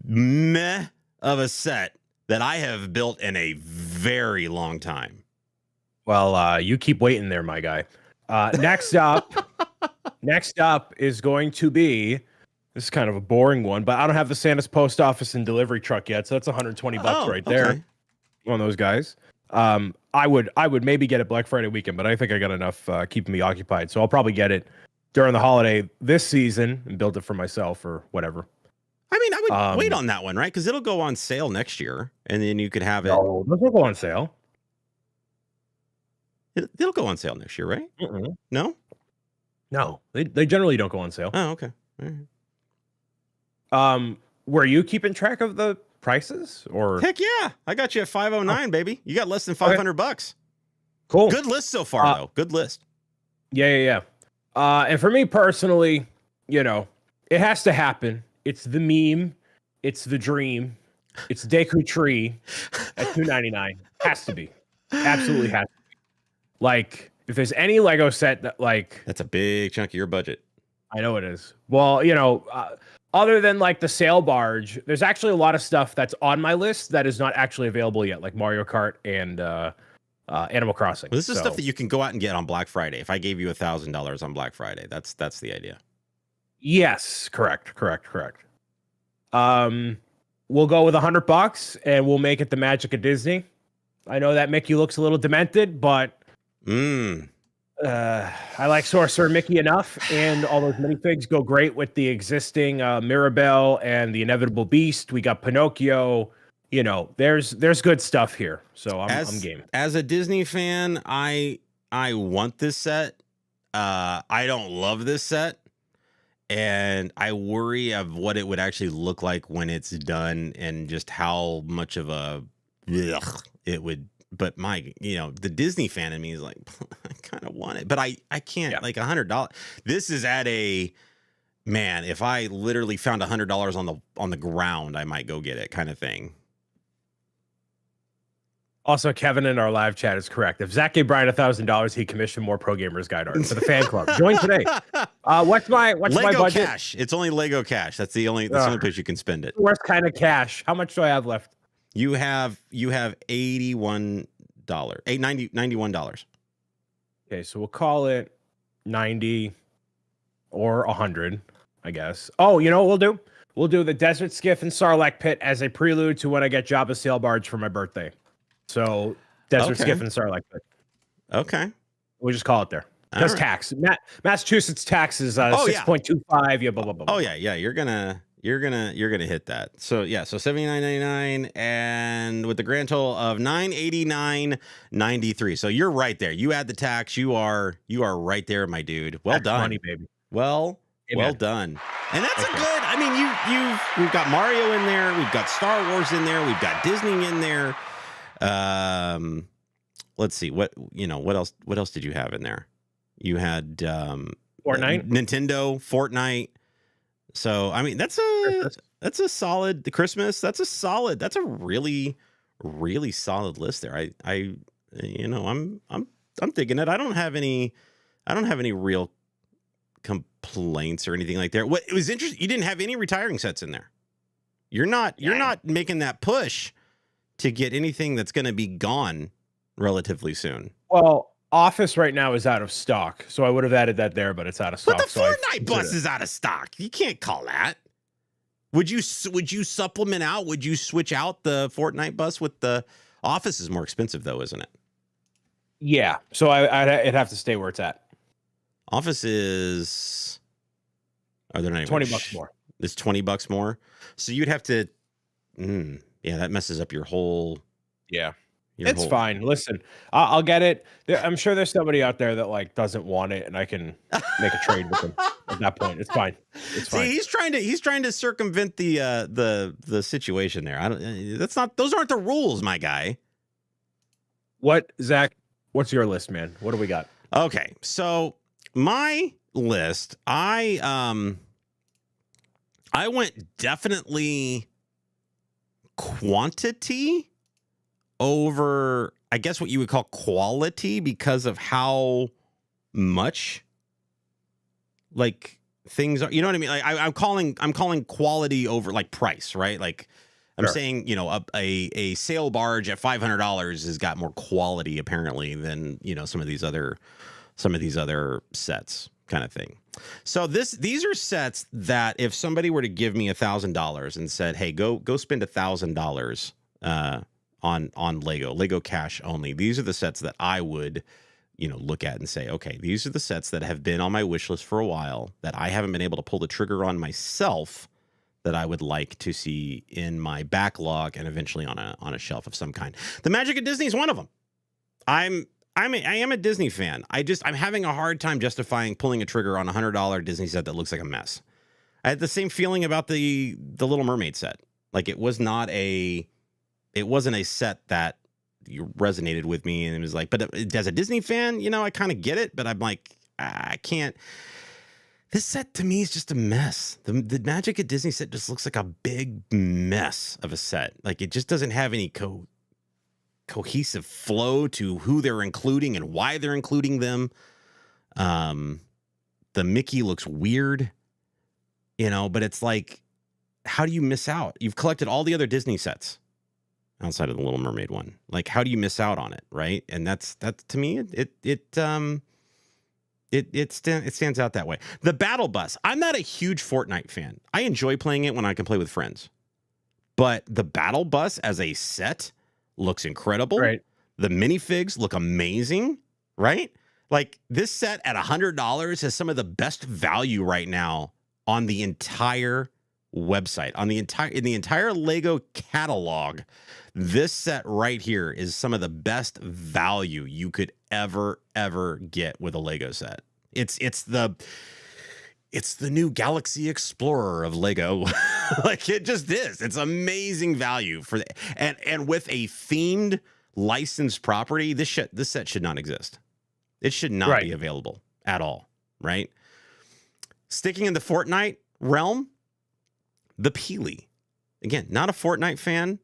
meh of a set that I have built in a very long time. Well, you keep waiting there, my guy. Next up is going to be, this is kind of a boring one, but I don't have the Santa's post office and delivery truck yet, so that's $120 right there. Okay. One of those guys. I would maybe get it Black Friday weekend, but I think I got enough keeping me occupied, so I'll probably get it during the holiday this season and build it for myself or whatever. I mean, I would wait on that one, right? Because it'll go on sale next year, and then you could have it. No, those will go on sale. It'll go on sale next year, right? Mm-mm. No, they generally don't go on sale. Oh, okay. All right. Were you keeping track of the prices or? Heck yeah, I got you at 509, baby. You got less than $500. Cool. Good list so far, though. Good list. Yeah. And for me personally, you know, it has to happen. It's the meme. It's the dream. It's Deku Tree at $299. Has to be. Absolutely has to be. Like, if there's any Lego set that, like... That's a big chunk of your budget. I know it is. Well, you know, other than, like, the sail barge, there's actually a lot of stuff that's on my list that is not actually available yet, like Mario Kart and Animal Crossing. Well, this is stuff that you can go out and get on Black Friday. If I gave you $1,000 on Black Friday, that's the idea. Yes, correct. We'll go with $100 and we'll make it the magic of Disney. I know that Mickey looks a little demented, but I like Sorcerer Mickey enough, and all those minifigs go great with the existing Mirabelle and the Inevitable Beast. We got Pinocchio. You know, there's good stuff here, so I'm game. As a Disney fan, I want this set. I don't love this set. And I worry of what it would actually look like when it's done and just how much of a it would. But the Disney fan in me is like, I kind of want it, but I can't. Like $100. This is at man. If I literally found $100 on the ground, I might go get it, kind of thing. Also, Kevin in our live chat is correct. If Zach gave Brian $1,000, he commissioned more Pro Gamers Guide art for the fan club. Join today. What's my Lego budget? cash. It's only Lego cash. That's the only place you can spend it. Worst kind of cash. How much do I have left? You have $91. $91. Okay, so we'll call it 90 or 100, I guess. Oh, you know what we'll do? We'll do the Desert Skiff and Sarlacc Pit as a prelude to when I get Jabba's Sail Barge for my birthday. So Desert Skiff and Sarlacc Pit. Okay. We'll just call it there. Because tax. Massachusetts tax is 6.25. Yeah, blah blah blah. Oh yeah. You're gonna hit that. So yeah, so $79.99 and with the grand total of $989.93. So you're right there. You add the tax, you are right there, my dude. Well Tax done. money, baby. Well done. And that's a good, I mean, we've got Mario in there, we've got Star Wars in there, we've got Disney in there. Let's see, what else did you have in there? You had Fortnite, Nintendo, Fortnite. So I mean, that's a solid Christmas. That's a really, really solid list there. I'm digging it. I don't have any real complaints or anything like that. What it was interesting, you didn't have any retiring sets in there. You're not making that push to get anything that's going to be gone relatively soon. Well, Office right now is out of stock, so I would have added that there, but it's out of stock. But the Fortnite bus is out of stock. You can't call that. Would you supplement out? Would you switch out the Fortnite bus with the Office? Is more expensive though, isn't it? Yeah, so it'd have to stay where it's at. Office is. Are there not $20 more? It's $20 more. So you'd have to. Yeah, that messes up your whole. Yeah. It's fine. Listen, I'll get it. I'm sure there's somebody out there that like doesn't want it, and I can make a trade with them at that point. It's fine. It's fine. See, he's trying to circumvent the situation there. Those aren't the rules, my guy. Zach? What's your list, man? What do we got? Okay, so my list, I went definitely quantity over, I guess, what you would call quality because of how much like things are. You know what I mean? Like I'm calling quality over like price, right? Like I'm saying, a sail barge at $500 has got more quality apparently than some of these other sets, kind of thing. So these are sets that if somebody were to give me $1,000 and said, "Hey, go spend $1,000 on Lego cash only," these are the sets that I would look at and say, okay, these are the sets that have been on my wish list for a while that I haven't been able to pull the trigger on myself, that I would like to see in my backlog and eventually on a shelf of some kind. The Magic at Disney is one of them. I am a Disney fan. I'm having a hard time justifying pulling a trigger on a $100 Disney set that looks like a mess. I had the same feeling about the Little Mermaid set. Like it wasn't a set that resonated with me, and it was like, but as a Disney fan, I kind of get it, but I'm like, I can't. This set to me is just a mess. The Magic at Disney set just looks like a big mess of a set. Like it just doesn't have any cohesive flow to who they're including and why they're including them. The Mickey looks weird, but it's like, how do you miss out? You've collected all the other Disney sets outside of the Little Mermaid one. Like, how do you miss out on it, right? And that's to me, it stands out that way. The Battle Bus. I'm not a huge Fortnite fan. I enjoy playing it when I can play with friends, but the Battle Bus as a set looks incredible. Right. The minifigs look amazing, right? Like this set at $100 has some of the best value right now on the entire website, in the entire Lego catalog. This set right here is some of the best value you could ever get with a Lego set. It's the new Galaxy Explorer of Lego. Like it just is. It's amazing value and with a themed licensed property, this set should not exist. It should not be available at all, right? Sticking in the Fortnite realm, the Peely. Again, not a Fortnite fan,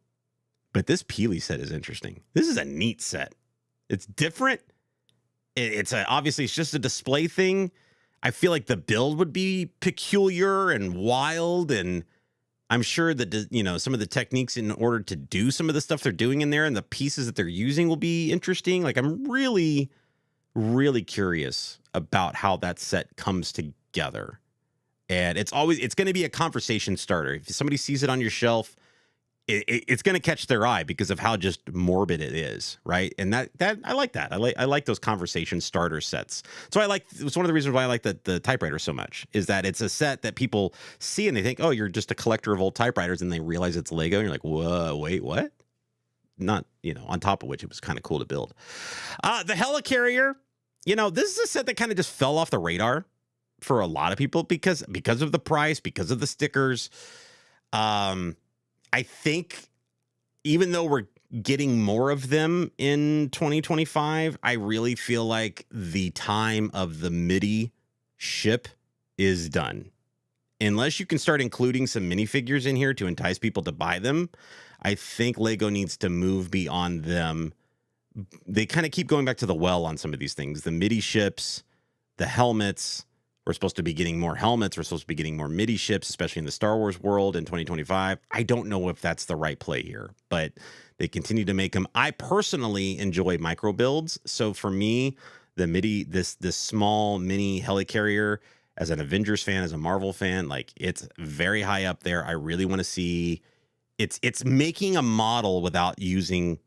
But this Peely set is interesting. This is a neat set. It's different. Obviously it's just a display thing. I feel like the build would be peculiar and wild, and I'm sure that, you know, some of the techniques in order to do some of the stuff they're doing in there and the pieces that they're using will be interesting. Like, I'm really, really curious about how that set comes together. And it's going to be a conversation starter. If somebody sees it on your shelf, it's going to catch their eye because of how just morbid it is, right? And that I like that. I like those conversation starter sets. So it's one of the reasons why I like the typewriter so much, is that it's a set that people see and they think, oh, you're just a collector of old typewriters, and they realize it's Lego, and you're like, whoa, wait, what? Not, you know, on top of which it was kind of cool to build. The Helicarrier, you know, this is a set that kind of just fell off the radar for a lot of people because of the price, because of the stickers. I think even though we're getting more of them in 2025, I really feel like the time of the MIDI ship is done. Unless you can start including some minifigures in here to entice people to buy them, I think Lego needs to move beyond them. They kind of keep going back to the well on some of these things. The MIDI ships, the helmets. We're supposed to be getting more helmets. We're supposed to be getting more MIDI ships, especially in the Star Wars world in 2025. I don't know if that's the right play here, but they continue to make them. I personally enjoy micro builds. So for me, the MIDI, this small mini helicarrier, as an Avengers fan, as a Marvel fan, like, it's very high up there. I really want to see it's making a model without using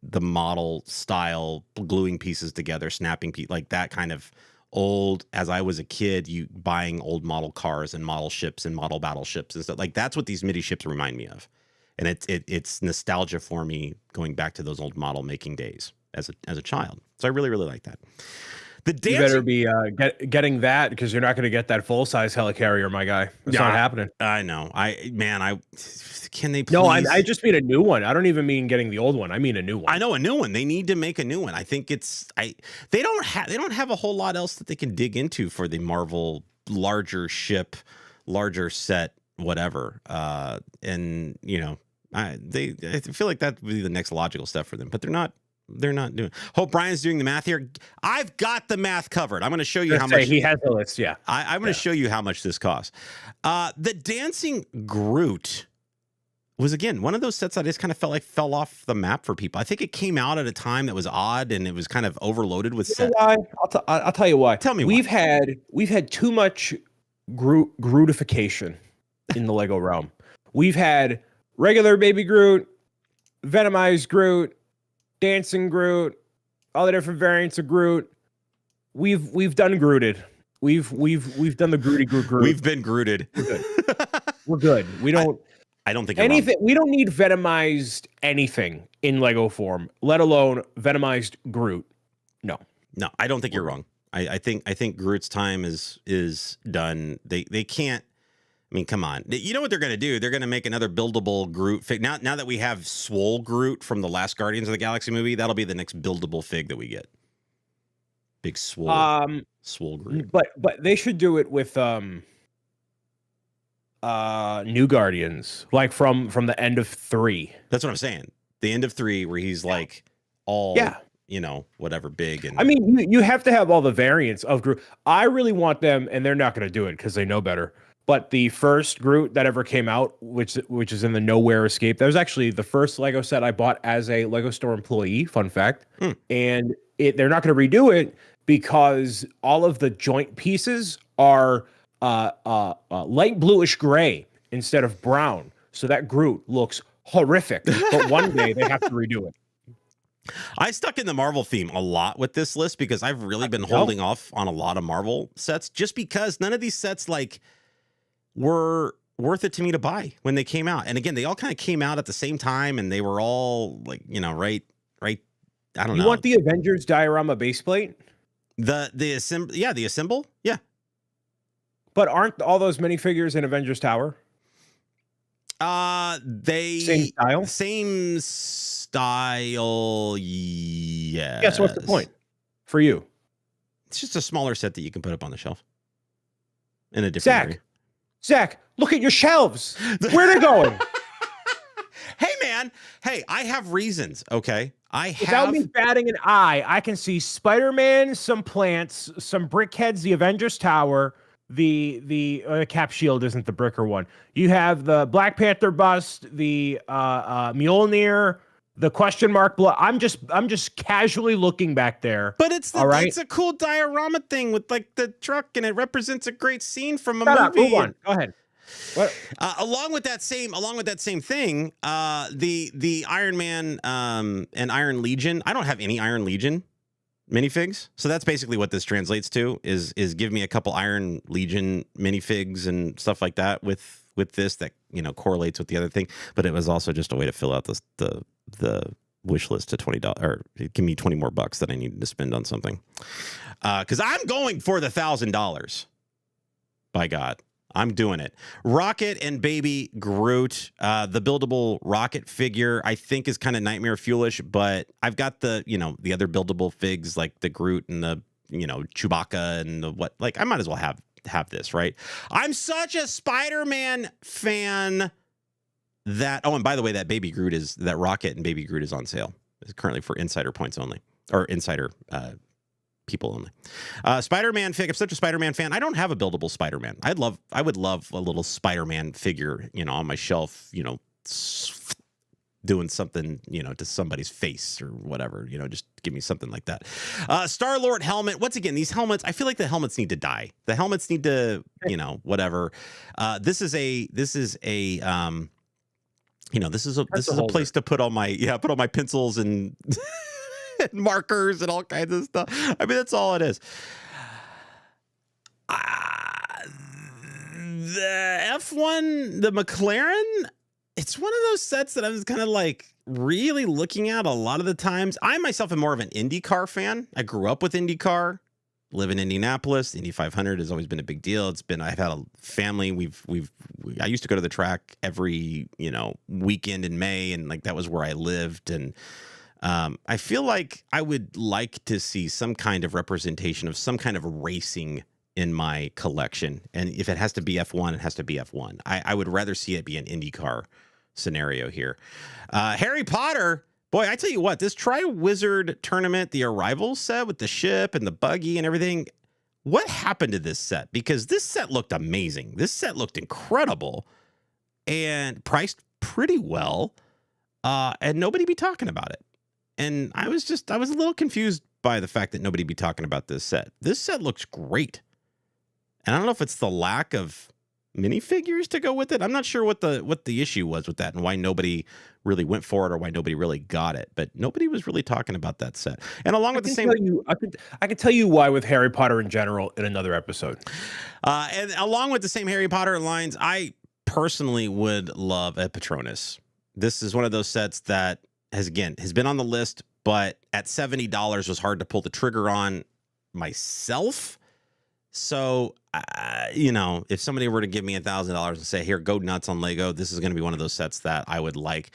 the model style, gluing pieces together, snapping like that kind of old, as I was a kid, you buying old model cars and model ships and model battleships and stuff. Like, that's what these MIDI ships remind me of. And it's nostalgia for me, going back to those old model making days as a child. So I really, really like that. The dancing, you better be getting that, because you're not going to get that full size helicarrier, my guy. It's not happening. I know. Can they please? No, I just mean a new one. I don't even mean getting the old one. I mean a new one. I know, a new one. They need to make a new one. I think they don't have a whole lot else that they can dig into for the Marvel larger ship, larger set, whatever. And you know, I feel like that would be the next logical step for them, but they're not doing. Hope Brian's doing the math here. I've got the math covered. I'm going to show you how much he has the list. Yeah, I'm going to show you how much this costs. The Dancing Groot was, again, one of those sets I just kind of felt like fell off the map for people. I think it came out at a time that was odd, and it was kind of overloaded with sets. Why? I'll tell you why. Tell me we've why. had too much Grootification in the Lego realm. We've had regular baby Groot, Venomized Groot, Dancing Groot, all the different variants of Groot. We've done Grooted. We've done the Groot. We've been Grooted. We're good. We don't. I don't think anything. We don't need Venomized anything in Lego form, let alone Venomized Groot. No, I don't think you're wrong. I think Groot's time is done. They can't. I mean, come on. You know what they're going to do? They're going to make another buildable Groot fig. Now that we have Swole Groot from the last Guardians of the Galaxy movie, that'll be the next buildable fig that we get. Big Swole Groot. But they should do it with New Guardians, like from the end of 3. That's what I'm saying. The end of 3, where he's like all, you know, whatever big. And I mean, you have to have all the variants of Groot. I really want them, and they're not going to do it because they know better. But the first Groot that ever came out, which is in the Nowhere Escape, that was actually the first Lego set I bought as a Lego store employee. Fun fact. And they're not going to redo it because all of the joint pieces are light bluish gray instead of brown. So that Groot looks horrific. But one day they have to redo it. I stuck in the Marvel theme a lot with this list because I've really been holding off on a lot of Marvel sets, just because none of these sets were worth it to me to buy when they came out. And again, they all kind of came out at the same time, and they were all right. I don't know. You want the Avengers diorama base plate? The assemble? Yeah. But aren't all those minifigures in Avengers Tower? Same style. Yeah. Guess what's the point for you? It's just a smaller set that you can put up on the shelf in a different area. Zach, look at your shelves. Where are they going? Hey, man. Hey, I have reasons. Okay, Without me batting an eye, I can see Spider-Man, some plants, some brickheads, the Avengers Tower, the Cap Shield isn't the bricker one. You have the Black Panther bust, the Mjolnir, the question mark blood. I'm just casually looking back there. But it's right. It's a cool diorama thing with like the truck, and it represents a great scene from a Shut movie. Up, move on. Go ahead. What? Along with that same thing, the Iron Man and Iron Legion. I don't have any Iron Legion minifigs, so that's basically what this translates to. Is give me a couple Iron Legion minifigs and stuff like that with this that correlates with the other thing. But it was also just a way to fill out the wish list to $20, or give me 20 more bucks that I needed to spend on something. Because I'm going for the $1,000. By God. I'm doing it. Rocket and Baby Groot, the buildable Rocket figure, I think is kind of nightmare fuelish, but I've got the other buildable figs like the Groot and the Chewbacca and the what. Like I might as well have this, right? I'm such a Spider-Man fan that. Oh, and by the way, that Rocket and Baby Groot is on sale. It's currently for insider points only, or insider people only. Spider-Man fig. I'm such a Spider-Man fan. I don't have a buildable Spider-Man. I would love a little Spider-Man figure, on my shelf, doing something, to somebody's face or whatever, just give me something like that. Star-Lord helmet. Once again, these helmets, I feel like the helmets need to die. The helmets need to, whatever. This is a place to put all my pencils and markers and all kinds of stuff. I mean, that's all it is. The F1, the McLaren, it's one of those sets that I was kind of like really looking at a lot of the times. I myself am more of an IndyCar fan. I grew up with IndyCar, live in Indianapolis. The Indy 500 has always been a big deal. I've had a family. I used to go to the track every, weekend in May, and like that was where I lived. And I feel like I would like to see some kind of representation of some kind of racing in my collection. And if it has to be F1, it has to be F1. I would rather see it be an IndyCar scenario here. Harry Potter, boy, I tell you what, this Tri-Wizard Tournament, the Arrival set with the ship and the buggy and everything, what happened to this set? Because this set looked amazing. This set looked incredible and priced pretty well, and nobody be talking about it. And I was a little confused by the fact that nobody be talking about this set. This set looks great. And I don't know if it's the lack of minifigures to go with it. I'm not sure what the issue was with that and why nobody really went for it or why nobody really got it. But nobody was really talking about that set. And along with the same, I can tell you why with Harry Potter in general in another episode. And along with the same Harry Potter lines, I personally would love a Patronus. This is one of those sets that has been on the list, but at $70 was hard to pull the trigger on myself. So, if somebody were to give me $1,000 and say, here, go nuts on Lego, this is going to be one of those sets that I would like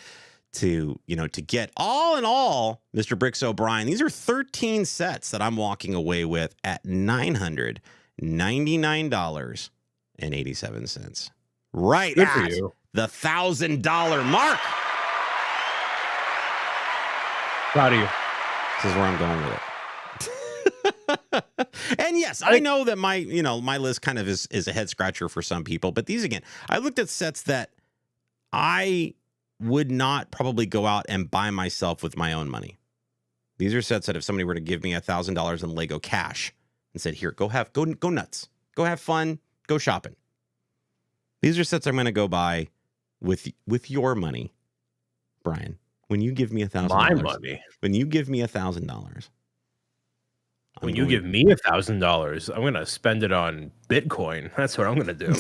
to get. All in all, Mr. Bricks O'Brien, these are 13 sets that I'm walking away with at $999.87. Right at the $1,000 mark. Proud of you. This is where I'm going with it. And yes, I know that my list kind of is a head scratcher for some people, but these again, I looked at sets that I would not probably go out and buy myself with my own money. These are sets that if somebody were to give me $1,000 in Lego cash and said, here, go nuts, go have fun, go shopping. These are sets I'm going to go buy with your money, Brian. When you give me $1,000, my money. When you give me $1,000, when you give me $1,000, I'm gonna spend it on Bitcoin. That's what I'm gonna do.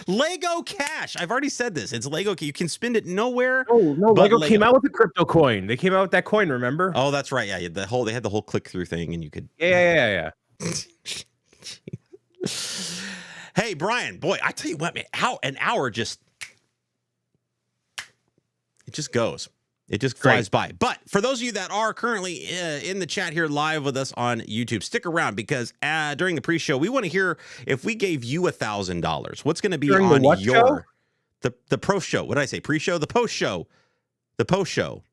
Lego Cash. I've already said this. It's Lego. You can spend it nowhere. Oh no, Lego came out with a crypto coin. They came out with that coin. Remember? Oh, that's right. Yeah, they had the whole click through thing, and you could. Yeah. Hey, Brian. Boy, I tell you what, man. An hour just. It just goes. It just flies by. But for those of you that are currently in the chat here live with us on YouTube, stick around because during the pre-show, we want to hear if we gave you $1,000. What's going to be on your The pro show. What did I say? Pre-show? The post show. The post show.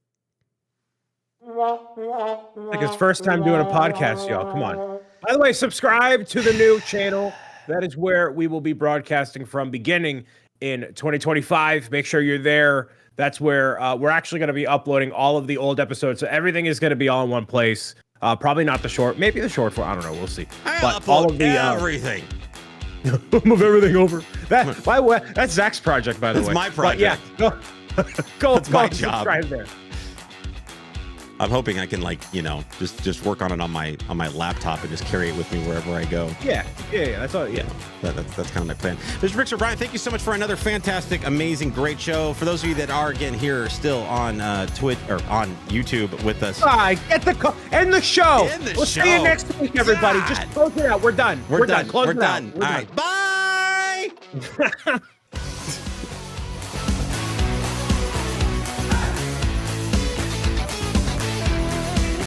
Like his first time doing a podcast, y'all. Come on. By the way, subscribe to the new channel. That is where we will be broadcasting from beginning in 2025. Make sure you're there. That's where we're actually going to be uploading all of the old episodes. So everything is going to be all in one place. Probably not the short. Maybe the short form. I don't know. We'll see. But all of the everything. Move everything over. That, by the way, that's Zach's project, by the way. It's my project. But yeah, go. It's my job. Subscribe there. I'm hoping I can just work on it on my laptop and just carry it with me wherever I go. Yeah. That's all. Yeah. That's kind of my plan. Mr. Rick O'Brien, thank you so much for another fantastic, amazing, great show. For those of you that are again here still on Twitch or on YouTube with us, end the show. We'll see you next week, everybody. God. Just close it out. We're done. We're done. Close We're it done. Out. All right. Bye.